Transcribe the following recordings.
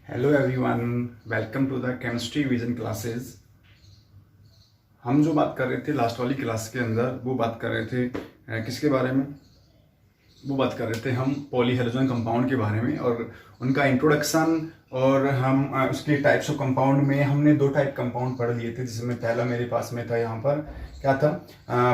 Hello everyone, welcome to the chemistry vision classes. हम जो बात कर रहे थे लास्ट वाली क्लास के अंदर, वो बात कर रहे थे किसके बारे में? वो बात कर रहे थे हम पॉलीहेलोजन कंपाउंड के बारे में और उनका इंट्रोडक्शन। और हम उसके टाइप्स ऑफ कंपाउंड में हमने दो टाइप कंपाउंड पढ़ लिए थे, जिसमें पहला मेरे पास में था यहाँ पर क्या था,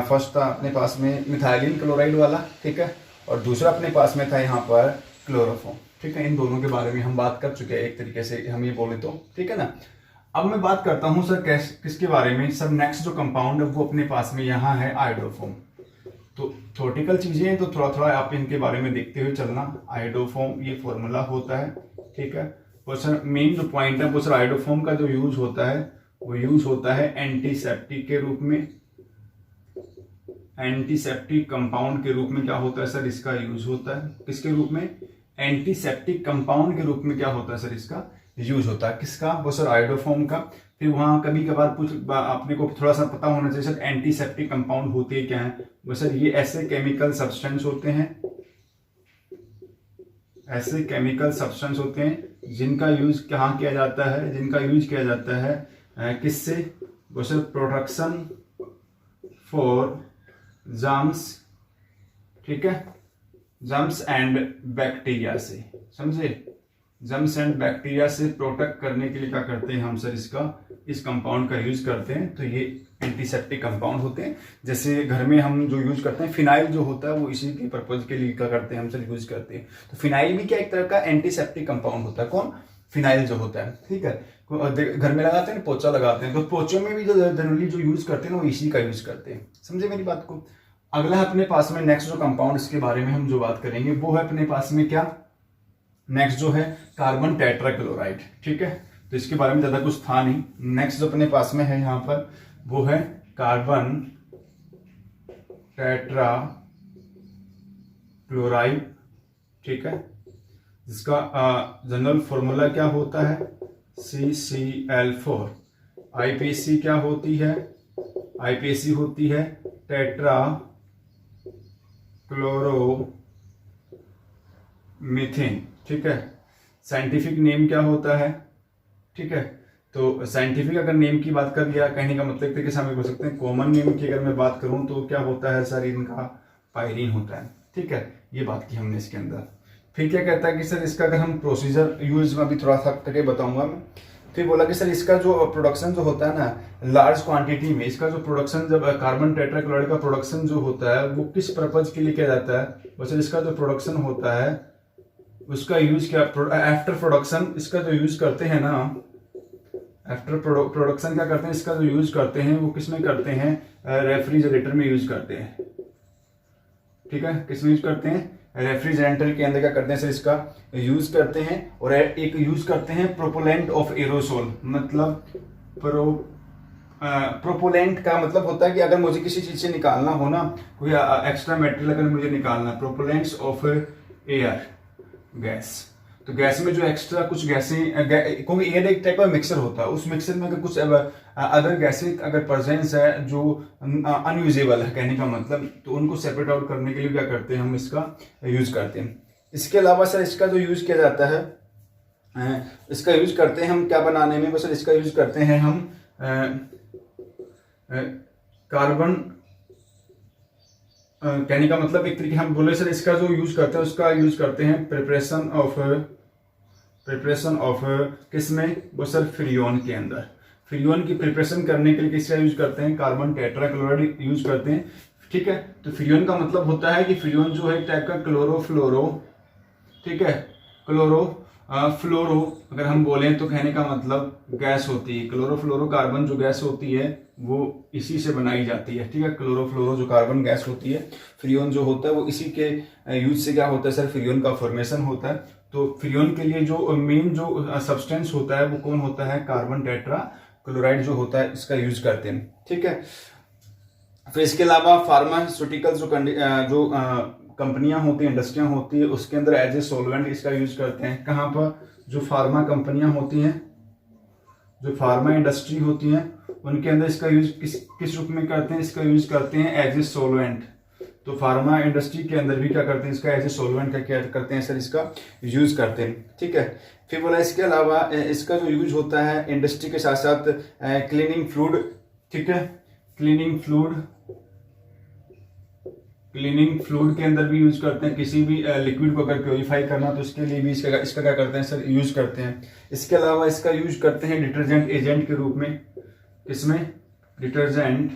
फर्स्ट था अपने पास में मिथाइलिन क्लोराइड वाला, ठीक है, और दूसरा अपने पास में था यहाँ पर क्लोरोफॉर्म, ठीक है। इन दोनों के बारे में हम बात कर चुके हैं एक तरीके से हम ये बोले तो, ठीक है ना। अब मैं बात करता हूँ सर किसके बारे में। सर नेक्स्ट जो कंपाउंड है वो अपने पास में यहाँ है आयोडोफॉर्म। तो थ्योरेटिकल चीजें हैं तो थोड़ा थोड़ा आप इनके बारे में देखते हुए चलना। आयोडोफॉर्म ये फॉर्मूला होता है, ठीक है। और सर मेन जो पॉइंट है वो सर आयोडोफॉर्म का जो यूज होता है वो यूज होता है एंटीसेप्टिक के रूप में। एंटीसेप्टिक कंपाउंड के रूप में क्या होता है सर, इसका यूज होता है। किसके रूप में? एंटीसेप्टिक कंपाउंड के रूप में क्या होता है सर, इसका यूज होता है। किसका? वो सर आयोडोफॉर्म का। फिर वहां कभी कभार कुछ अपने को थोड़ा सा पता होना चाहिए सर एंटीसेप्टिक कंपाउंड होते क्या हैं। वो सर ये ऐसे केमिकल सब्सटेंस होते हैं, ऐसे केमिकल सब्सटेंस होते हैं जिनका यूज कहाँ किया जाता है, जिनका यूज किया जाता है किससे? वो सर प्रोडक्शन फॉर जर्म्स, ठीक है, जर्म्स एंड बैक्टीरिया से, समझे। जर्म्स एंड बैक्टीरिया से प्रोटेक्ट करने के लिए क्या करते हैं हम सर, इस कंपाउंड का यूज करते हैं। तो ये एंटीसेप्टिक कंपाउंड होते हैं। जैसे घर में हम जो यूज करते हैं फिनाइल जो होता है वो इसी के पर्पज के लिए क्या करते हैं हम सर, यूज करते हैं। तो फिनाइल भी क्या एक तरह का एंटीसेप्टिक कंपाउंड होता है। कौन? फिनाइल जो होता है, ठीक है। घर में लगाते हैं, पोचा लगाते हैं, तो पोचों में भी जो जनरली जो यूज करते हैं वो इसी का यूज करते हैं, समझे मेरी बात को। अगला अपने पास में नेक्स्ट जो कंपाउंड इसके बारे में हम जो बात करेंगे वो है अपने पास में क्या, नेक्स्ट जो है कार्बन टेट्राक्लोराइड, ठीक है। तो इसके बारे में ज्यादा कुछ था नहीं। नेक्स्ट जो अपने पास में है यहाँ पर वो है कार्बन टेट्राक्लोराइड, ठीक है, जिसका जनरल फॉर्मूला क्या होता है, CCl4। आईपीसी क्या होती है? आईपीसी होती है टेट्रा क्लोरोमीथेन, ठीक है। साइंटिफिक नेम क्या होता है, ठीक है। तो साइंटिफिक अगर नेम की बात कर लिया, कहने का मतलब तरीके से हम बोल सकते हैं। कॉमन नेम की अगर मैं बात करूं तो क्या होता है सर, इनका पायरीन होता है, ठीक है। ये बात की हमने इसके अंदर। फिर क्या कहता है कि सर इसका अगर हम प्रोसीजर यूज में अभी थोड़ा सा करके बताऊंगा मैं। फिर बोला कि सर इसका जो प्रोडक्शन जो होता है ना लार्ज क्वांटिटी में, इसका जो प्रोडक्शन जब कार्बन टेट्राक्लोराइड का प्रोडक्शन जो होता है वो किस पर्पज के लिए किया जाता है। वैसे इसका जो प्रोडक्शन होता है उसका यूज क्या, आफ्टर प्रोडक्शन इसका जो यूज करते हैं ना, आफ्टर प्रोडक्शन क्या करते हैं, इसका जो यूज करते हैं वो किस में करते हैं, रेफ्रिजरेटर में यूज करते हैं, ठीक है। किस में यूज करते हैं? रेफ्रिजरेटर के अंदर क्या करते हैं सर, इसका यूज करते हैं। और एक यूज करते हैं प्रोपोलेंट ऑफ एरोसोल। मतलब प्रोपोलेंट का मतलब होता है कि अगर मुझे किसी चीज से निकालना हो ना, कोई एक्स्ट्रा मटेरियल अगर मुझे निकालना, प्रोपोलेंट्स ऑफ एयर, गैस। तो गैस में जो एक्स्ट्रा कुछ गैसें, क्योंकि एयर एक टाइप का मिक्सर होता है, उस मिक्सर में अगर कुछ अदर गैसें अगर प्रेजेंस है जो अनयूजेबल है, कहने का मतलब, तो उनको सेपरेट आउट करने के लिए क्या करते हैं हम इसका यूज करते हैं। इसके अलावा सर इसका जो यूज किया जाता है, इसका यूज करते हैं हम क्या बनाने में, सर इसका यूज करते हैं हम कार्बन, कहने का मतलब एक तरीके हम बोले सर इसका जो यूज करते हैं उसका यूज करते हैं प्रिपरेशन ऑफ किसमें, वो सर फ्रियोन के अंदर। फ्रियोन की प्रिपरेशन करने के लिए किसका यूज करते हैं, कार्बन टेट्राक्लोराइड यूज करते हैं, ठीक है। तो फ्रियोन का मतलब होता है कि फ्रियोन जो है एक टाइप का क्लोरोफ्लोरो, ठीक है, फ्लोरो अगर हम बोलें तो कहने का मतलब गैस होती है। क्लोरोफ्लोरो कार्बन जो गैस होती है वो इसी से बनाई जाती है, ठीक है। क्लोरोफ्लोरो जो कार्बन गैस होती है, फ्रियोन जो होता है वो इसी के यूज से क्या होता है सर, फ्रियोन का फॉर्मेशन होता है। तो फ्रियोन के लिए जो मेन जो सब्सटेंस होता है वो कौन होता है, कार्बन टेट्राक्लोराइड जो होता है, इसका यूज करते हैं, ठीक है। फिर इसके अलावा फार्मास्यूटिकल जो कंपनियां होती हैं, इंडस्ट्रियां होती है, उसके अंदर एज ए सोलवेंट इसका यूज करते हैं। कहाँ पर? जो फार्मा कंपनियां होती हैं, जो फार्मा इंडस्ट्री होती हैं, उनके अंदर इसका यूज किस रूप में करते हैं, इसका यूज करते हैं एज ए सोलवेंट, तो फार्मा इंडस्ट्री के अंदर भी क्या करते हैं, इसका एज ए सॉल्वेंट का क्या करते हैं सर, इसका यूज करते हैं। ठीक है, फिर बोला इसके अलावा इसका जो यूज होता है इंडस्ट्री के साथ साथ क्लीनिंग फ्लूइड, ठीक है, क्लीनिंग फ्लूइड के अंदर भी यूज करते हैं। किसी भी लिक्विड को अगर प्योरीफाई करना तो उसके लिए भी इसका क्या करते हैं सर, यूज करते हैं। इसके अलावा इसका यूज करते हैं डिटर्जेंट एजेंट के रूप में, इसमें डिटर्जेंट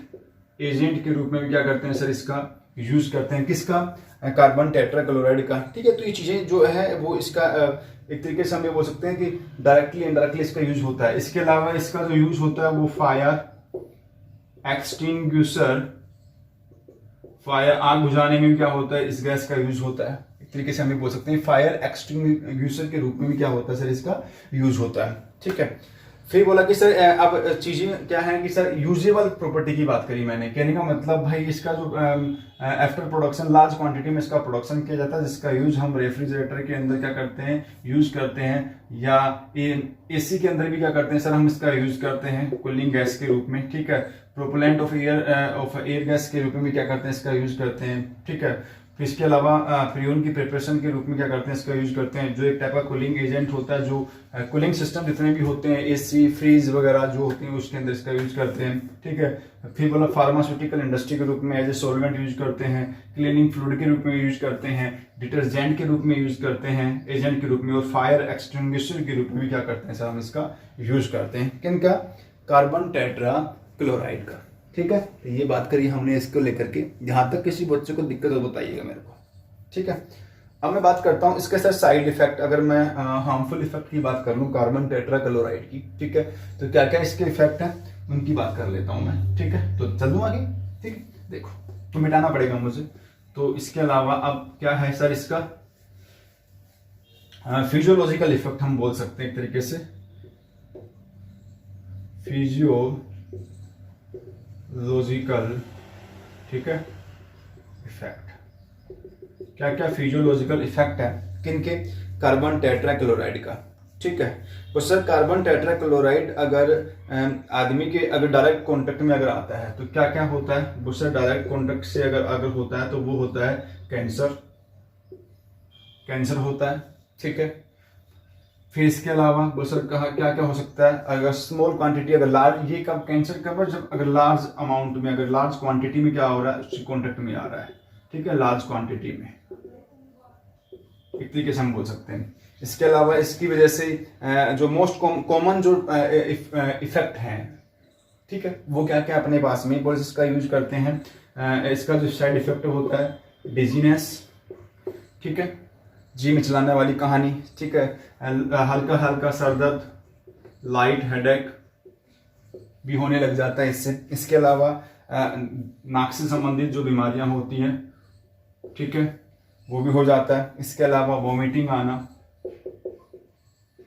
एजेंट के रूप में भी क्या करते हैं सर, इसका यूज करते हैं। किसका, कार्बन टेट्राक्लोराइड का। ठीक है, तो ये चीजें जो है वो इसका एक तरीके से हम ये बोल सकते हैं कि डायरेक्टली इनडायरेक्टली इसका यूज होता है। इसके अलावा इसका जो यूज होता है वो फायर एक्सटिंग्विशर, फायर आग बुझाने में भी क्या होता है, इस गैस का यूज होता है। एक तरीके से हम ये बोल सकते हैं फायर एक्सटिंग्विशर के रूप में भी क्या होता है सर, इसका यूज होता है। ठीक है, फिर बोला कि सर अब चीजें क्या है कि सर यूजेबल प्रॉपर्टी की बात करी मैंने। कहने का मतलब भाई इसका जो आफ्टर प्रोडक्शन लार्ज क्वांटिटी में इसका प्रोडक्शन किया जाता है, जिसका यूज हम रेफ्रिजरेटर के अंदर क्या करते हैं, यूज करते हैं, या एसी के अंदर भी क्या करते हैं सर, हम इसका यूज करते हैं कूलिंग गैस के रूप में। ठीक है, प्रोपेलेंट ऑफ एयर गैस के रूप में भी क्या करते हैं, इसका यूज करते हैं। ठीक है, फिर इसके अलावा फ्यूल की प्रिपरेशन के रूप में क्या करते हैं, इसका यूज करते हैं, जो एक टाइप का कूलिंग एजेंट होता है, जो कूलिंग सिस्टम जितने भी होते हैं, एसी फ्रीज वगैरह जो होती हैं उसके अंदर इसका यूज करते हैं। ठीक है, फिर बोला फार्मास्यूटिकल इंडस्ट्री के रूप में एज ए सॉल्वेंट यूज करते हैं, क्लीनिंग फ्लूइड के रूप में यूज करते हैं, डिटर्जेंट के रूप में यूज करते हैं, एजेंट के रूप में, और फायर एक्सटिंग्विशर के रूप में भी क्या करते हैं सर, हम इसका यूज करते हैं। किनका, कार्बन टेट्राक्लोराइड का। ठीक है, तो ये बात करी हमने इसको लेकर के। जहां तक किसी बच्चे को दिक्कत हो बताइएगा मेरे को। ठीक है, अब मैं बात करता हूं इसके साथ साइड इफेक्ट। अगर मैं हार्मफुल इफेक्ट की बात कर लूं कार्बन टेट्राक्लोराइड की, ठीक है, तो क्या क्या इसके इफेक्ट हैं उनकी बात कर लेता हूं मैं। ठीक है, तो चल दूं आगे। ठीक है, देखो तो मिटाना पड़ेगा मुझे। तो इसके अलावा अब क्या है सर, इसका फिजियोलॉजिकल इफेक्ट हम बोल सकते हैं एक तरीके से, फिजियोलॉजिकल, ठीक है, इफेक्ट। क्या क्या फिजियोलॉजिकल इफेक्ट है किनके, कार्बन टेट्राक्लोराइड का। ठीक है, तो सर कार्बन टेट्राक्लोराइड अगर आदमी के अगर डायरेक्ट कांटेक्ट में अगर आता है तो क्या क्या होता है, वो सर डायरेक्ट कांटेक्ट से अगर होता है तो वो होता है कैंसर होता है। ठीक है, फिर इसके अलावा वो सर कहा क्या क्या हो सकता है, अगर स्मॉल क्वांटिटी, अगर लार्ज, ये कब कैंसर कब, जब अगर लार्ज अमाउंट में, अगर लार्ज क्वांटिटी में क्या हो रहा है, उससे कॉन्टेक्ट में आ रहा है। ठीक है, लार्ज क्वांटिटी में एक तरीके से हम बोल सकते हैं। इसके अलावा इसकी वजह से जो मोस्ट कॉमन जो इफेक्ट हैं, ठीक है, वो क्या क्या अपने पास में बोल इसका यूज करते हैं। इसका जो साइड इफेक्ट होता है डिजीनेस, ठीक है, जी मिचलाने वाली कहानी, ठीक है, हल्का हल्का सर दर्द, लाइट हेडेक भी होने लग जाता है इससे। इसके अलावा नाक से संबंधित जो बीमारियां होती हैं, ठीक है, वो भी हो जाता है। इसके अलावा वोमिटिंग आना,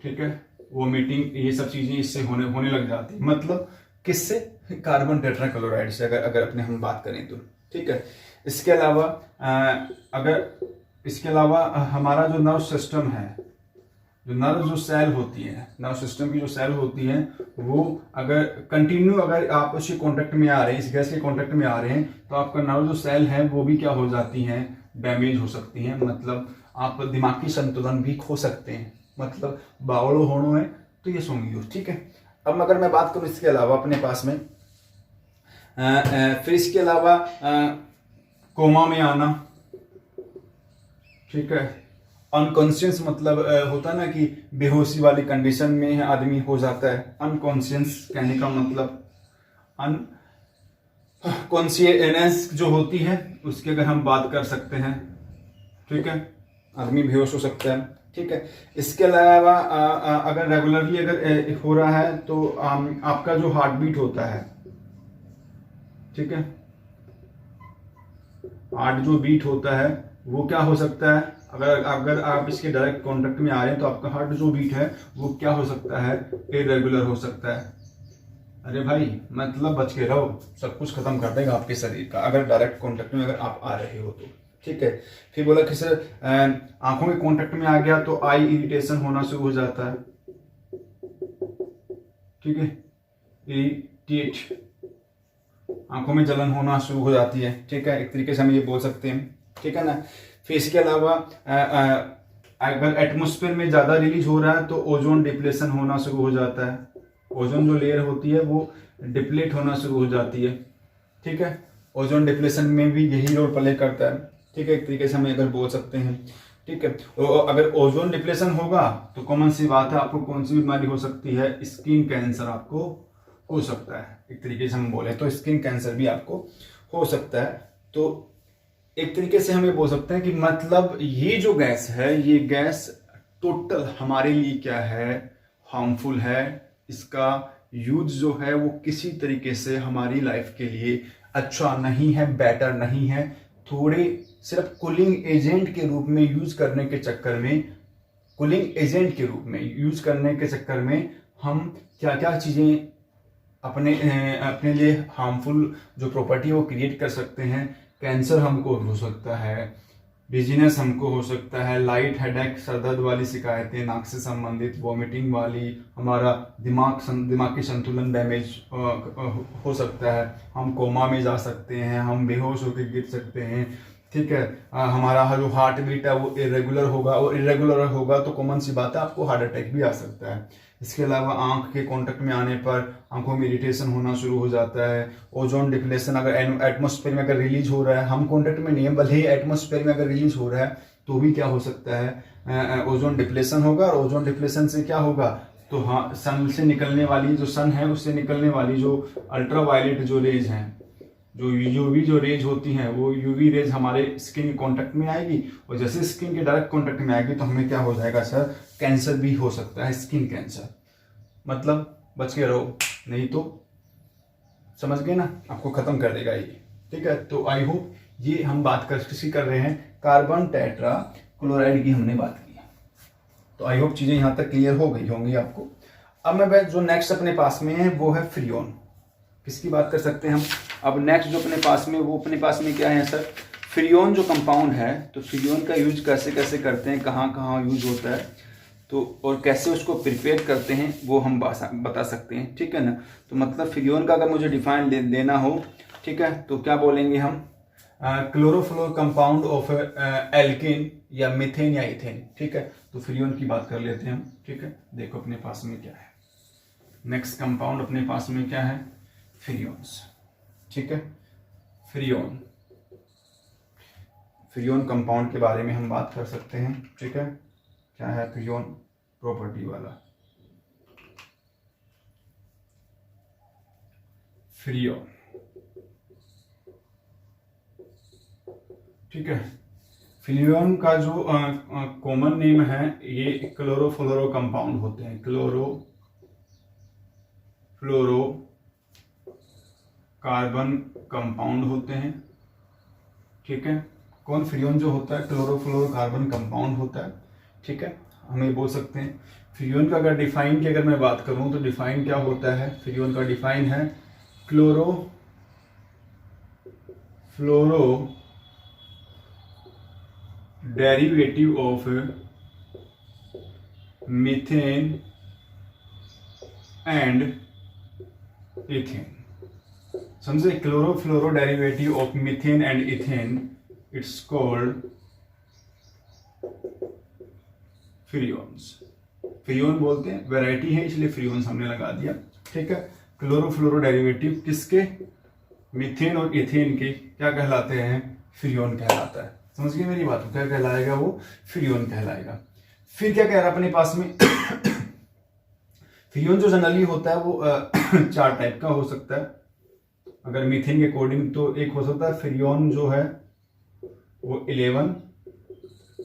ठीक है, वोमिटिंग, ये सब चीजें इससे होने लग जाती है। मतलब किससे, कार्बन टेट्राक्लोराइड से अगर अपने हम बात करें तो। ठीक है, इसके अलावा हमारा जो नर्व सिस्टम है, जो नर्व जो सेल होती है, नर्व सिस्टम की जो सेल होती है, वो अगर कंटिन्यू अगर आप उसके कांटेक्ट में आ रहे हैं, इस गैस के कांटेक्ट में आ रहे हैं, तो आपका नर्व जो सेल है वो भी क्या हो जाती हैं, डैमेज हो सकती हैं। मतलब आप दिमागी संतुलन भी खो सकते हैं, मतलब बावलो होनो है तो ये सोंगी। ठीक है, अब अगर मैं बात करूं इसके अलावा अपने पास में फिर इसके अलावा कोमा में आना, ठीक है, अनकॉन्शियस, मतलब होता है ना कि बेहोशी वाली कंडीशन में आदमी हो जाता है। अनकॉन्शियस कहने का मतलब अनकॉन्शियसनेस जो होती है उसकी अगर हम बात कर सकते हैं। ठीक है, आदमी बेहोश हो सकता है। ठीक है, इसके अलावा अगर रेगुलरली अगर हो रहा है तो आपका जो हार्ट बीट होता है, ठीक है, हार्ट जो बीट होता है वो क्या हो सकता है, अगर आप इसके डायरेक्ट कांटेक्ट में आ रहे हैं तो आपका हार्ट जो बीट है वो क्या हो सकता है, इरेगुलर हो सकता है। अरे भाई मतलब बच के रहो, सब कुछ खत्म कर देगा आपके शरीर का अगर डायरेक्ट कांटेक्ट में अगर आप आ रहे हो तो। ठीक है, फिर बोला कि सर आंखों के कांटेक्ट में आ गया तो आई इरिटेशन होना शुरू हो जाता है। ठीक है, इरिटेट आंखों में जलन होना शुरू हो जाती है, ठीक है, एक तरीके से हम ये बोल सकते हैं, ठीक है ना। फिर इसके अलावा अगर एटमॉस्फेयर में ज़्यादा रिलीज हो रहा है तो ओजोन डिप्लेशन होना शुरू हो जाता है, ओजोन जो लेयर होती है वो डिप्लेट होना शुरू हो जाती है, ठीक है। ओजोन डिप्लेशन में भी यही रोल प्ले करता है, ठीक है, एक तरीके से हम अगर बोल सकते हैं, ठीक है। तो अगर ओजोन डिप्लेशन होगा तो कॉमन सी बात है, आपको कौन सी बीमारी हो सकती है, स्किन कैंसर आपको हो सकता है, एक तरीके से हम बोले तो स्किन कैंसर भी आपको हो सकता है। तो एक तरीके से हम ये बोल सकते हैं कि मतलब ये जो गैस है, ये गैस टोटल हमारे लिए क्या है, हार्मफुल है। इसका यूज जो है वो किसी तरीके से हमारी लाइफ के लिए अच्छा नहीं है, बेटर नहीं है। थोड़े सिर्फ कूलिंग एजेंट के रूप में यूज करने के चक्कर में, कूलिंग एजेंट के रूप में यूज करने के चक्कर में हम क्या क्या चीजें अपने लिए हार्मफुल जो प्रॉपर्टी है वो क्रिएट कर सकते हैं। कैंसर हमको हो सकता है, डिजीनेस हमको हो सकता है, लाइट हेडेक, सरदर्द वाली शिकायतें, नाक से संबंधित, वॉमिटिंग वाली, हमारा दिमागी संतुलन डैमेज हो सकता है, हम कोमा में जा सकते हैं, हम बेहोश होकर गिर सकते हैं, ठीक है। हमारा जो हार्ट बीट है वो इरेगुलर होगा, और इरेगुलर होगा तो कॉमन सी बात है आपको हार्ट अटैक भी आ सकता है। इसके अलावा आंख के कांटेक्ट में आने पर आंखों में इरिटेशन होना शुरू हो जाता है। ओजोन डिप्लेशन अगर एटमॉस्फेयर में अगर रिलीज हो रहा है, हम कांटेक्ट में नहीं है, भले ही एटमॉस्फेयर में अगर रिलीज हो रहा है तो भी क्या हो सकता है, ओजोन डिप्लेशन होगा। और ओजोन डिप्लेशन से क्या होगा, तो हाँ, सन से निकलने वाली जो सन है उससे निकलने वाली जो अल्ट्रा वायलेट जो रेज हैं, जो यूवी जो रेज होती हैं, वो यूवी रेज हमारे स्किन के कांटेक्ट में आएगी, और जैसे स्किन के डायरेक्ट कांटेक्ट में आएगी तो हमें क्या हो जाएगा सर, कैंसर भी हो सकता है, स्किन कैंसर। मतलब बच के रहो, नहीं तो समझ गए ना, आपको खत्म कर देगा ये, ठीक है। तो आई होप ये हम बात किसी कर रहे हैं कार्बन टेट्रा क्लोराइड की हमने बात की, तो आई होप चीजें यहां तक क्लियर हो गई होंगी आपको। अब मैं जो नेक्स्ट अपने पास में है वो है फ्रियोन। किसकी बात कर सकते हैं हम अब नेक्स्ट जो अपने पास में, वो अपने पास में क्या है सर, फ्रियोन जो कंपाउंड है। तो फ्रियोन का यूज कैसे कैसे करते हैं, कहाँ कहाँ यूज होता है, तो और कैसे उसको प्रिपेयर करते हैं वो हम बता सकते हैं, ठीक है ना। तो मतलब फ्रियोन का अगर मुझे डिफाइन देना हो, ठीक है, तो क्या बोलेंगे हम, क्लोरोफ्लोर कंपाउंड ऑफ एल्किन या मीथेन या इथेन, ठीक है। तो फ्रियोन की बात कर लेते हैं हम, ठीक है। देखो अपने पास में क्या है, नेक्स्ट कंपाउंड अपने पास में क्या है, फ्रियोन्स, ठीक है। फ्रियोन, फ्रियोन कंपाउंड के बारे में हम बात कर सकते हैं, ठीक है। क्या है फ्रियोन प्रॉपर्टी वाला, फ्रियोन, ठीक है। फ्रियोन का जो कॉमन नेम है, ये क्लोरोफ्लोरो कंपाउंड होते हैं, क्लोरोफ्लोरो कार्बन कंपाउंड होते हैं, ठीक है। कौन, फ्रियोन जो होता है क्लोरोफ्लोरो कार्बन कंपाउंड होता है, ठीक है। हम ये बोल सकते हैं फ्रियोन का अगर डिफाइन की अगर मैं बात करूं तो डिफाइन क्या होता है, फ्रियोन का डिफाइन है chlorofluoro derivative of methane and ethane. समझे, chlorofluoro derivative of methane and ethane, it's called freons. Freon बोलते हैं, वैरायटी है इसलिए फ्रियोन्स हमने लगा दिया, ठीक है। क्लोरोफ्लोरो डेरिवेटिव किसके, मीथेन और इथेन के क्या कहलाते हैं, फ्रियोन कहलाता है। समझ गए मेरी बात, क्या कहलाएगा वो, फ्रियोन कहलाएगा। फिर क्या कह रहा है अपने पास में फ्रियोन जो जनरली होता है वो 4 टाइप का हो सकता है अगर मीथेन के अकॉर्डिंग। तो एक हो सकता है फ्रियोन जो है वो 11,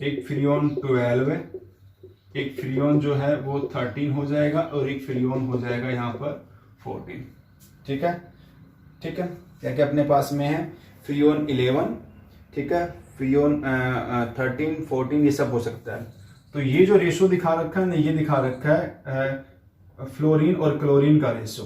एक फ्रियोन 12 है, एक फ्रियोन जो है वो 13 हो जाएगा, और एक फ्रियोन हो जाएगा यहाँ पर 14, ठीक है, ठीक है। क्या क्या अपने पास में है, फ्रियोन 11, ठीक है, फ्रियोन 13, 14, ये सब हो सकता है। तो ये जो रेशो दिखा रखा है ना, ये दिखा रखा है फ्लोरीन और क्लोरीन का रेशो,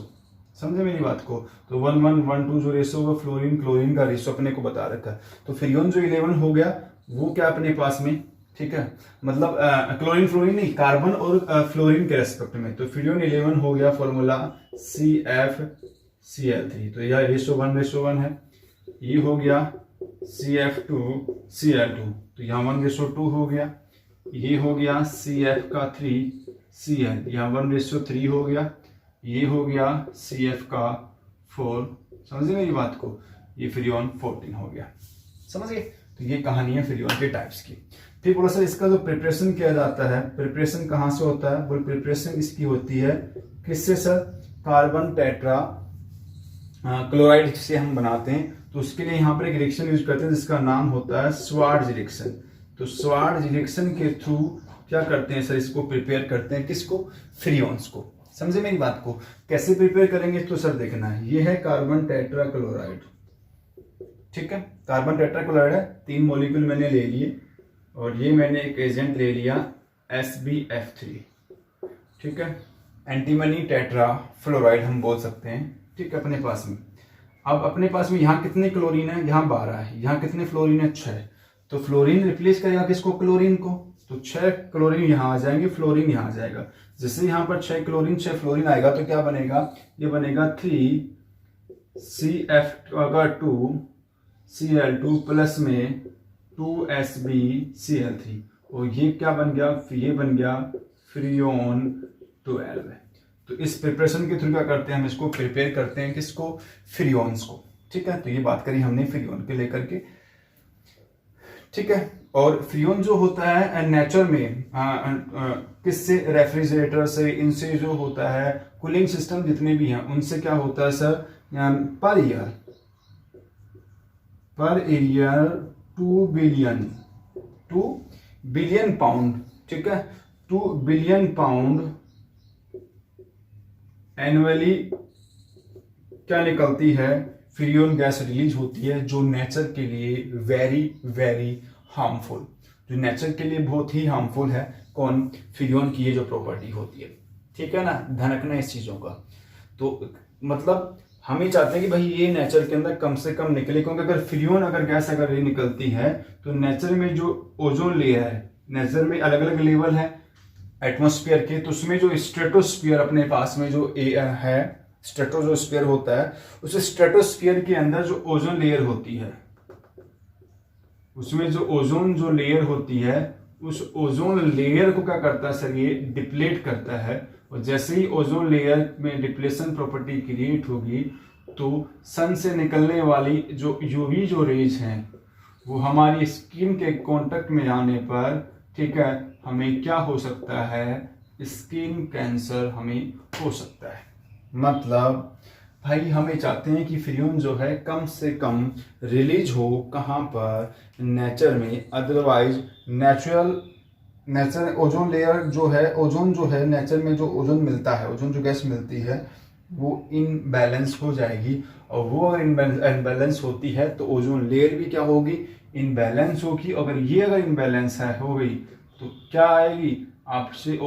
समझे मेरी बात को। तो 1:1:2 जो रेशो होगा फ्लोरीन क्लोरीन का रेशो अपने को बता रखा है। तो फ्रियोन जो 11 हो गया वो क्या अपने पास में, ठीक है, मतलब क्लोरीन फ्लोरीन नहीं, कार्बन और फ्लोरीन के रेस्पेक्ट में। तो फ्रियोन 11 हो गया, फॉर्मूला CF Cl3, तो यह रेशो 1 है। ये हो गया CF2 Cl2, तो यहाँ 1:2 हो गया। ये हो गया CF का 3 Cl, यहाँ 1:3 हो गया। ये हो गया CF का 4, समझे मेरी बात को, ये फ्रीऑन 14 हो गया, समझ गए। तो ये कहानी है फ्रीऑन के टाइप्स की। फिर बोला सर इसका जो प्रिपरेशन किया जाता है, प्रिपरेशन कहाँ से होता है, बोल प्रिपरेशन इसकी होती है किससे सर, कार्बन टेट्रा क्लोराइड से हम बनाते हैं। तो उसके लिए यहाँ पर एक रिएक्शन यूज करते हैं जिसका नाम होता है स्वार्ट्ज रिएक्शन। तो स्वार्ट्ज रिएक्शन के थ्रू क्या करते हैं सर, इसको प्रिपेयर करते हैं, किसको, फ्रीऑन्स को, समझे मेरी बात को। कैसे प्रिपेयर करेंगे तो सर देखना है, ये है कार्बन टेट्रा क्लोराइड, ठीक है, कार्बन टेट्रा क्लोराइड है, 3 मॉलिक्यूल मैंने ले लिए, और ये मैंने एक एजेंट ले लिया SbF3, ठीक है, एंटीमनी टेट्रा फ्लोराइड हम बोल सकते हैं, ठीक है, अपने पास में। अब अपने पास में यहाँ कितने क्लोरीन है, यहाँ 12 है, यहाँ कितने फ्लोरीन है, 6। तो फ्लोरीन रिप्लेस करेगा किसको, क्लोरीन को, तो 6 क्लोरीन यहाँ आ जाएंगे, फ्लोरीन यहाँ आ जाएगा। जैसे यहाँ पर 6 क्लोरीन 6 फ्लोरीन आएगा तो क्या बनेगा, ये बनेगा 3CF2 Cl2 प्लस में 2SbCl3, और ये क्या बन गया, ये बन गया फ्रीऑन 12। तो इस प्रिपरेशन के थ्रू क्या करते हैं, हम इसको प्रिपेयर करते हैं, किसको, फ्रीऑन्स को, ठीक है। तो ये बात करी हमने फ्रीऑन के लेकर के, ठीक है। और फ्रीऑन जो होता है नेचर में किससे, रेफ्रिजरेटर से, इनसे जो होता है, कूलिंग सिस्टम जितने भी हैं उनसे क्या होता है sir, per year 2 billion pound, ठीक है, 2 बिलियन पाउंड एनुअली क्या निकलती है, फ्रीऑन गैस रिलीज होती है, जो नेचर के लिए वेरी वेरी हार्मफुल, जो नेचर के लिए बहुत ही हार्मफुल है। कौन, फ्रीऑन की ये जो प्रॉपर्टी होती है, ठीक है ना, ध्यान रखना इस चीजों का। तो मतलब हम ही चाहते हैं कि भाई ये नेचर के अंदर कम से कम निकले, क्योंकि अगर फ्रीऑन अगर गैस अगर ये निकलती है तो नेचर में जो ओजोन लेयर है, नेचर में अलग अलग लेवल है एटमॉस्फेयर के, तो उसमें जो स्ट्रेटोस्फीयर अपने पास में जो है, स्ट्रेटोस्फीयर होता है, उस स्ट्रेटोस्फीयर के अंदर जो ओजोन लेयर होती है, उसमें जो ओजोन जो लेयर होती है, उस ओजोन लेयर को क्या करता है सर, ये डिप्लेट करता है। और जैसे ही ओजोन लेयर में डिप्लेशन प्रॉपर्टी क्रिएट होगी तो सन से निकलने वाली जो यूवी जो रेज हैं वो हमारी स्किन के कांटेक्ट में आने पर, ठीक है, हमें क्या हो सकता है, स्किन कैंसर हमें हो सकता है। मतलब भाई हमें चाहते हैं कि फ्रीऑन जो है कम से कम रिलीज हो, कहाँ पर, नेचर में। अदरवाइज नेचर ओजोन लेयर जो है, ओजोन जो है नेचर में जो ओजोन मिलता है, ओजोन जो गैस मिलती है वो इनबैलेंस हो जाएगी, और वो अगर इनबैलेंस होती है तो ओजोन लेयर भी क्या होगी, इनबैलेंस होगी। अगर ये अगर इनबैलेंस है हो गई तो क्या आएगी, आपसे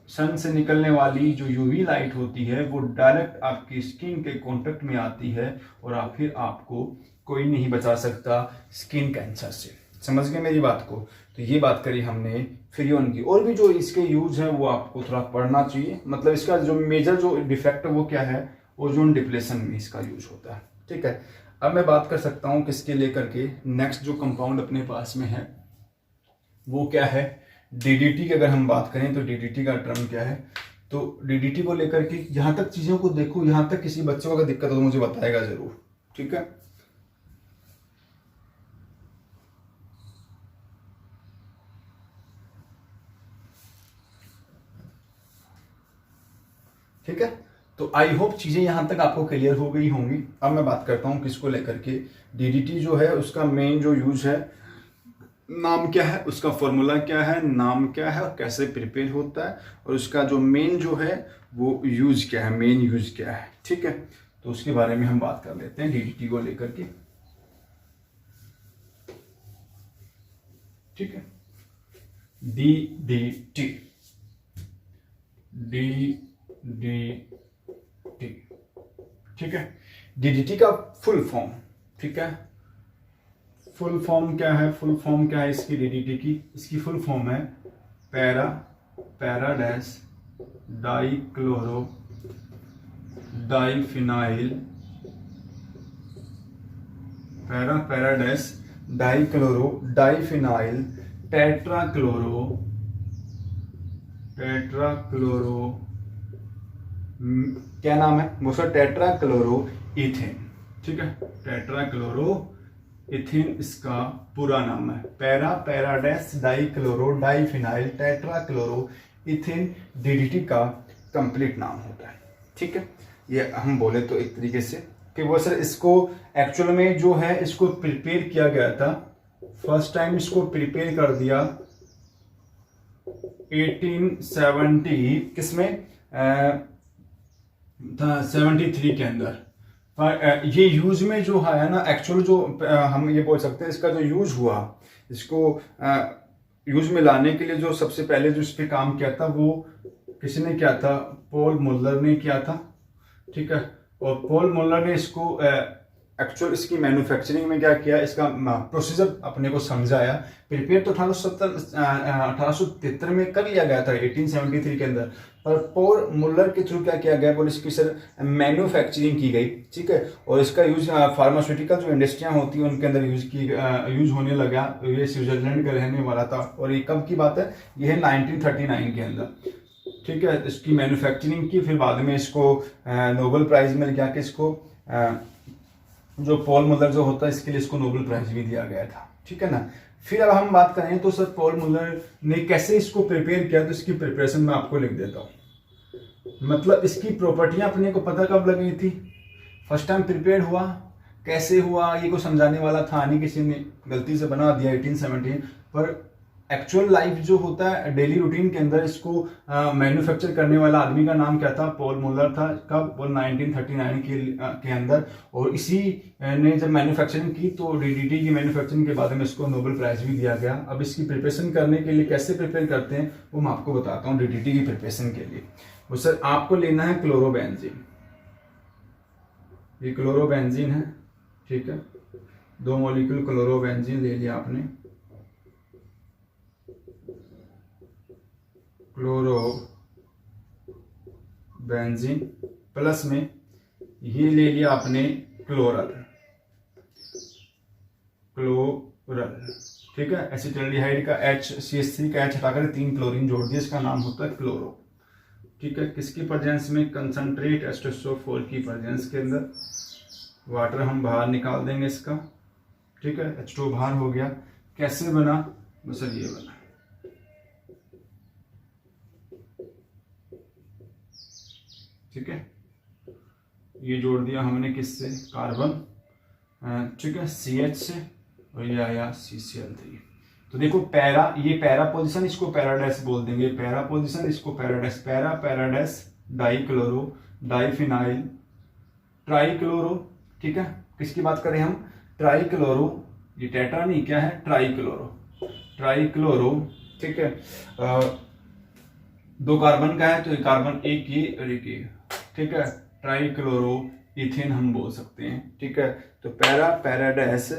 सन से निकलने वाली जो यूवी लाइट होती है वो डायरेक्ट आपकी स्किन के कांटेक्ट में आती है, और फिर आपको कोई नहीं बचा सकता स्किन कैंसर से। समझ गए मेरी बात को। तो ये बात करी हमने फ्रीऑन की। और भी जो इसके यूज है वो आपको थोड़ा पढ़ना चाहिए। मतलब इसका जो मेजर जो डिफेक्ट है वो क्या है, ओजोन डिप्लेशन में इसका यूज होता है, ठीक है। अब मैं बात कर सकता हूँ किसके लेकर के, नेक्स्ट जो कंपाउंड अपने पास में है वो क्या है, डीडीटी की अगर हम बात करें तो डीडीटी का टर्म क्या है। तो डीडीटी को लेकर के यहाँ तक चीजों को देखो, यहाँ तक किसी बच्चे को अगर दिक्कत हो तो मुझे बताएगा जरूर, ठीक है। ठीक है, तो आई होप चीजें यहां तक आपको क्लियर हो गई होंगी। अब मैं बात करता हूं किसको लेकर के, डीडीटी जो है उसका मेन जो यूज है, नाम क्या है, उसका फॉर्मूला क्या है, नाम क्या है और कैसे प्रिपेयर होता है, और उसका जो मेन जो है वो यूज क्या है, मेन यूज क्या है, ठीक है। तो उसके बारे में हम बात कर लेते हैं डीडीटी को लेकर के, ठीक है। डीडीटी, डीडीटी, ठीक है। डीडीटी का फुल फॉर्म, ठीक है, फुल फॉर्म क्या है, फुल फॉर्म क्या है इसकी डीडीटी की, इसकी फुल फॉर्म है para dash dichloro diphenyl para para dash dichloro diphenyl tetrachloro क्या नाम है वो सर? टेट्राक्लोरो इथेन। ठीक है, टेट्राक्लोरो इथेन इसका पूरा नाम है। Para para dash dichloro diphenyl tetrachloro ethane DDT का कंप्लीट नाम होता है। ठीक है, ये हम बोले तो एक तरीके से कि वो सर इसको एक्चुअल में जो है इसको प्रिपेयर किया गया था, फर्स्ट टाइम इसको प्रिपेयर कर दिया 1870 किसमें 73 के अंदर। पर ये यूज में जो है ना एक्चुअल जो हम ये बोल सकते हैं इसका जो यूज हुआ, इसको यूज में लाने के लिए जो सबसे पहले जो इस पे काम किया था वो किसने किया था? पॉल मुल्लर ने किया था। ठीक है, और पॉल मुल्लर ने इसको एक्चुअल इसकी मैन्युफैक्चरिंग में क्या किया, इसका प्रोसीजर अपने को समझाया। प्रिपेयर तो 1873 में कर लिया गया था 1873 के अंदर, पर पॉल मुल्लर के थ्रू क्या किया गया, बोले इसकी सर मैन्युफैक्चरिंग की गई। ठीक है, और इसका यूज फार्मास्यूटिकल जो इंडस्ट्रियां होती हैं उनके अंदर यूज होने लगा। ये स्विट्जरलैंड का रहने वाला था और ये कब की बात है? ये है 1939 के अंदर। ठीक है, इसकी मैन्युफैक्चरिंग की, फिर बाद में इसको नोबेल प्राइज मिल गया कि इसको जो पॉल मुल्लर जो होता है इसके लिए इसको नोबेल प्राइज भी दिया गया था। ठीक है ना। फिर अब हम बात करें तो सर पॉल मुल्लर ने कैसे इसको प्रिपेयर किया, तो इसकी प्रिपरेशन मैं आपको लिख देता हूँ। मतलब इसकी प्रॉपर्टियां अपने को पता कब लगी थी? फर्स्ट टाइम प्रिपेयर हुआ, कैसे हुआ ये को समझाने वाला था नहीं, किसी ने गलती से बना दिया 1817। पर एक्चुअल लाइफ जो होता है डेली रूटीन के अंदर इसको मैन्युफैक्चर करने वाला आदमी का नाम क्या था? पॉल मुल्लर था। कब? वो 1939 के अंदर। और इसी ने जब मैन्युफैक्चरिंग की तो डीडीटी की मैन्युफैक्चरिंग के बाद में इसको नोबेल प्राइज भी दिया गया। अब इसकी प्रिपरेशन करने के लिए कैसे प्रिपेयर करते हैं वो मैं आपको बताता हूँ। डीडीटी की प्रिपरेशन के लिए वो सर आपको लेना है क्लोरोबेंजीन। ये क्लोरोबेंजीन है। ठीक है, 2 मॉलिक्यूल क्लोरोबेंजीन ले लिया आपने। क्लोरोबेंजीन प्लस में ये ले लिया आपने क्लोरल। ठीक है, एसिटाल्डिहाइड का CH3 का H हटाकर 3 क्लोरीन जोड़ दिया, इसका नाम होता है क्लोरो। ठीक है, किसकी प्रेजेंस में? कंसंट्रेट H2SO4 की प्रेजेंस के अंदर। वाटर हम बाहर निकाल देंगे इसका। ठीक है, H2 बाहर हो गया। कैसे बना? बस ये बना। ठीक है, ये जोड़ दिया हमने किससे? कार्बन। ठीक है, CH से, और ये आया CCl3। तो देखो पैरा, ये पैरा पोजीशन इसको पैराडैश बोल देंगे, पैरा पोजीशन इसको para dash. Para para dash dichloro diphenyl trichloro. ठीक है, किसकी बात करें हम? ट्राइक्लोरो। ये टेट्रा नहीं, क्या है? ट्राइक्लोरो। ठीक है, 2 कार्बन का है तो कार्बन एक ये और एक ये। ठीक है, ट्राइक्लोरो इथेन हम बोल सकते हैं। ठीक है, तो पैरा पैराडैश।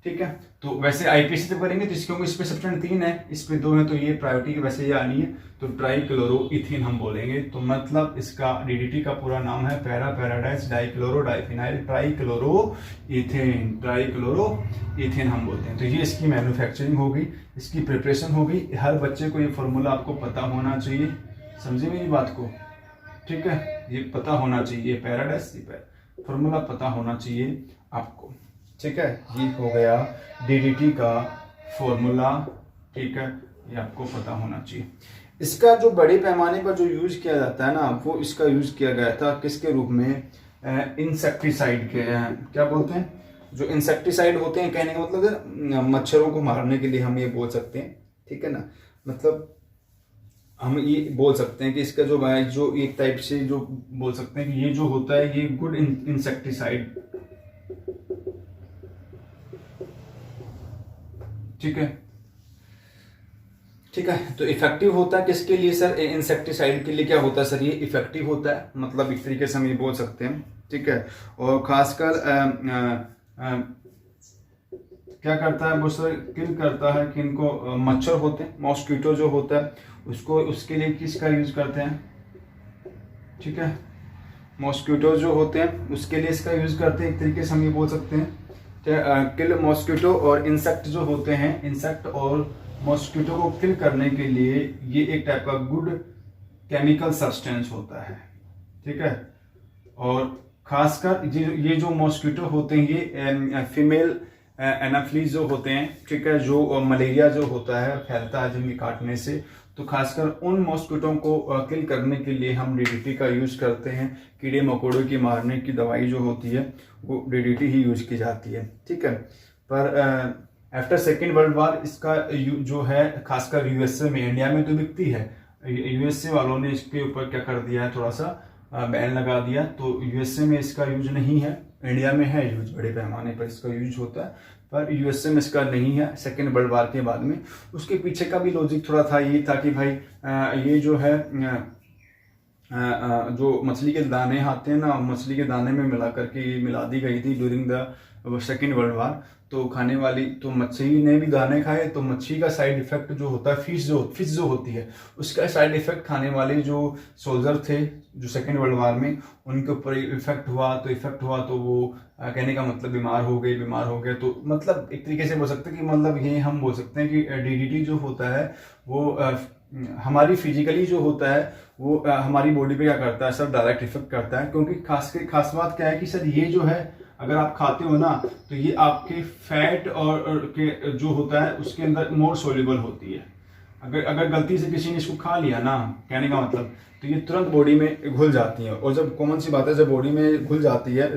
ठीक है, तो वैसे आईपीसी से करेंगे तो इसके इस पे सब्सटेंस 3 है, इस पे 2 है, तो ये प्रायोरिटी वैसे ये आनी है। तो ट्राइक्लोरो इथेन हम बोलेंगे। तो मतलब इसका डीडीटी का पूरा नाम है para para dash dichloro diphenyl trichloro ethane. Trichloro ethane हम बोलते हैं। तो ये इसकी मैन्युफैक्चरिंग होगी, इसकी प्रिपरेशन होगी। हर बच्चे को ये फॉर्मूला आपको पता होना चाहिए। समझे मेरी बात को? ठीक है, ये पता होना चाहिए, पैराडैश फॉर्मूला पता होना चाहिए आपको। ठीक है, ये हो गया डीडीटी का फॉर्मूला। ठीक है, ये आपको पता होना चाहिए। इसका जो बड़े पैमाने पर जो यूज किया जाता है ना, वो इसका यूज किया गया था किसके रूप में? इंसेक्टिसाइड के। क्या बोलते हैं? जो इंसेक्टिसाइड होते हैं, कहने का मतलब है मच्छरों को मारने के लिए हम ये बोल सकते हैं। ठीक है ना, मतलब हम ये बोल सकते हैं कि इसका जो एक टाइप से जो बोल सकते हैं कि ये जो होता है ये गुड इंसेक्टिसाइड। ठीक है, ठीक है, तो इफेक्टिव होता है किसके लिए सर? इंसेक्टिसाइड के लिए क्या होता है सर? ये इफेक्टिव होता है, मतलब एक तरीके से हम ये बोल सकते हैं। ठीक है, और खासकर क्या करता है वो सर? किल करता है किनको? मच्छर होते हैं, मॉस्किटो जो होता है उसको, उसके लिए किसका यूज करते हैं? ठीक है, मॉस्किटो जो होते हैं उसके लिए इसका यूज करते हैं। एक तरीके से हम ये बोल सकते हैं किल मॉस्किटो और इंसेक्ट जो होते हैं, इंसेक्ट और मॉस्किटो को किल करने के लिए ये एक टाइप का गुड केमिकल सब्सटेंस होता है, ठीक है। और खासकर ये जो मॉस्किटो होते हैं ये फीमेल एनाफ्लीज जो होते हैं, ठीक है, जो मलेरिया जो होता है फैलता है जिनके काटने से, तो खासकर उन मॉस्किटो को किल करने के लिए हम डीडीटी का यूज करते हैं। कीड़े मकोड़ों की मारने की दवाई जो होती है वो डीडीटी ही यूज की जाती है, ठीक है। पर आफ्टर सेकेंड वर्ल्ड वॉर इसका जो है खासकर यूएसए में, इंडिया में तो बिकती है, यूएसए वालों ने इसके ऊपर क्या कर दिया है, थोड़ा सा बैन लगा दिया, तो यूएसए में इसका यूज नहीं है। इंडिया में है यूज, बड़े पैमाने पर इसका यूज होता है, पर यूएसए में इसका नहीं है सेकेंड वर्ल्ड वॉर के बाद में। उसके पीछे का भी लॉजिक थोड़ा था, ये था कि भाई ये जो है जो मछली के दाने आते हैं ना, मछली के दाने में मिला करके मिला दी गई थी during the second world war. तो खाने वाली, तो मछली ने भी दाने खाए, तो मच्छी का साइड इफेक्ट जो होता है, फिश जो होती है उसका साइड इफेक्ट खाने वाले जो सोल्जर थे जो सेकेंड वर्ल्ड वॉर में, उनके ऊपर इफेक्ट हुआ तो वो कहने का मतलब बीमार हो गए। तो मतलब एक तरीके से बोल सकते हैं कि मतलब ये हम बोल सकते हैं कि डीडीटी जो होता है वो हमारी फिजिकली जो होता है वो हमारी बॉडी पे क्या करता है सर, डायरेक्ट इफेक्ट करता है। क्योंकि खास बात क्या है कि सर ये जो है अगर आप खाते हो ना तो ये आपके फैट और के जो होता है उसके अंदर मोर सोल्यूबल होती है। अगर गलती से किसी ने इसको खा लिया ना, कहने का मतलब, तो ये तुरंत बॉडी में घुल जाती है। और जब कॉमन सी बात है, जब बॉडी में घुल जाती है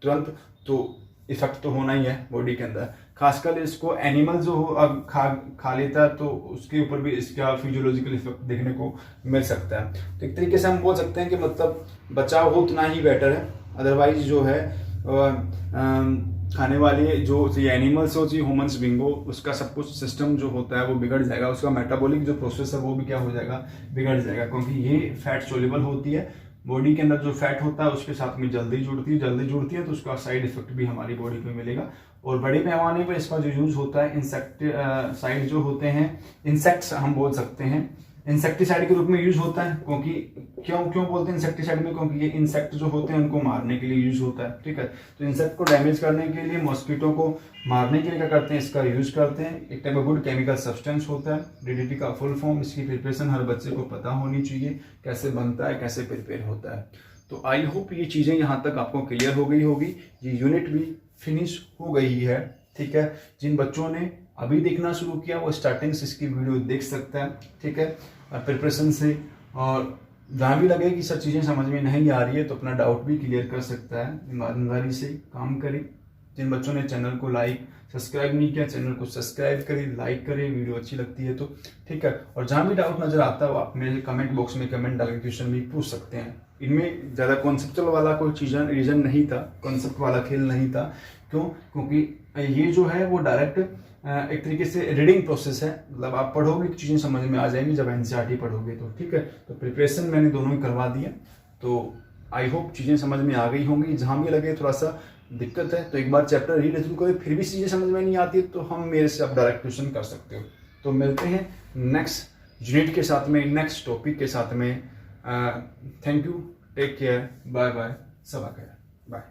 तुरंत, तो इफेक्ट तो होना ही है बॉडी के अंदर। खासकर इसको एनिमल जो खा लेता है तो उसके ऊपर भी इसका फिजियोलॉजिकल इफेक्ट देखने को मिल सकता है। तो एक तरीके से हम बोल सकते हैं कि मतलब बचाव हो उतना ही बेटर है, अदरवाइज जो है खाने वाले जो एनिमल्स हो, ह्यूमंस बीइंग हो, उसका सब कुछ सिस्टम जो होता है वो बिगड़ जाएगा, उसका मेटाबॉलिक जो प्रोसेस है वो भी क्या हो जाएगा, बिगड़ जाएगा। क्योंकि ये फैट सोल्यूबल होती है, बॉडी के अंदर जो फैट होता है उसके साथ में जल्दी जुड़ती है तो उसका साइड इफेक्ट भी हमारी बॉडी पे मिलेगा। और बड़े पैमाने पर इसका जो यूज होता है, इंसेक्टिसाइड जो होते हैं, इंसेक्ट्स हम बोल सकते हैं, इंसेक्टिसाइड के रूप में यूज होता है। क्योंकि क्यों बोलते हैं इंसेक्टिसाइड में, क्योंकि ये इंसेक्ट जो होते हैं उनको मारने के लिए यूज होता है, ठीक है। तो इंसेक्ट को डैमेज करने के लिए, मॉस्किटो को मारने के लिए क्या करते हैं, इसका यूज करते हैं। एक टाइप का गुड केमिकल सब्सटेंस होता है डीडीटी का फुल फॉर्म। इसकी प्रिपरेशन हर बच्चे को पता होनी चाहिए, कैसे बनता है, कैसे प्रिपेयर होता है। तो आई होप ये चीजें यहाँ तक आपको क्लियर हो गई होगी। ये यूनिट भी फिनिश हो गई है, ठीक है। जिन बच्चों ने अभी देखना शुरू किया वो स्टार्टिंग से इसकी वीडियो देख सकता है, ठीक है, प्रिपरेशन से। और जहाँ भी लगे कि सब चीज़ें समझ में नहीं आ रही है तो अपना डाउट भी क्लियर कर सकता है। ईमानदारी से काम करें। जिन बच्चों ने चैनल को सब्सक्राइब नहीं किया, चैनल को सब्सक्राइब करें, लाइक करें, वीडियो अच्छी लगती है तो, ठीक है। और जहाँ भी डाउट नजर आता है वो आप मेरे कमेंट बॉक्स में कमेंट डाल के क्वेश्चन भी पूछ सकते हैं। इनमें ज़्यादा कॉन्सेप्चुअल वाला कोई रीजन नहीं था, कॉन्सेप्ट वाला खेल नहीं था। क्यों? क्योंकि ये जो है वो डायरेक्ट एक तरीके से रीडिंग प्रोसेस है, मतलब आप पढ़ोगे चीज़ें समझ में आ जाएंगी जब एनसीईआरटी पढ़ोगे तो, ठीक है। तो प्रिपरेशन मैंने दोनों ही करवा दिया, तो आई होप चीज़ें समझ में आ गई होंगी। जहाँ भी लगे थोड़ा सा दिक्कत है तो एक बार चैप्टर रीड थ्रू करें, फिर भी चीज़ें समझ में नहीं आती तो हम मेरे से आप डायरेक्ट क्वेश्चन कर सकते हो। तो मिलते हैं नेक्स्ट यूनिट के साथ में, नेक्स्ट टॉपिक के साथ में। Thank you, take care, bye bye, सब आ गया, बाय।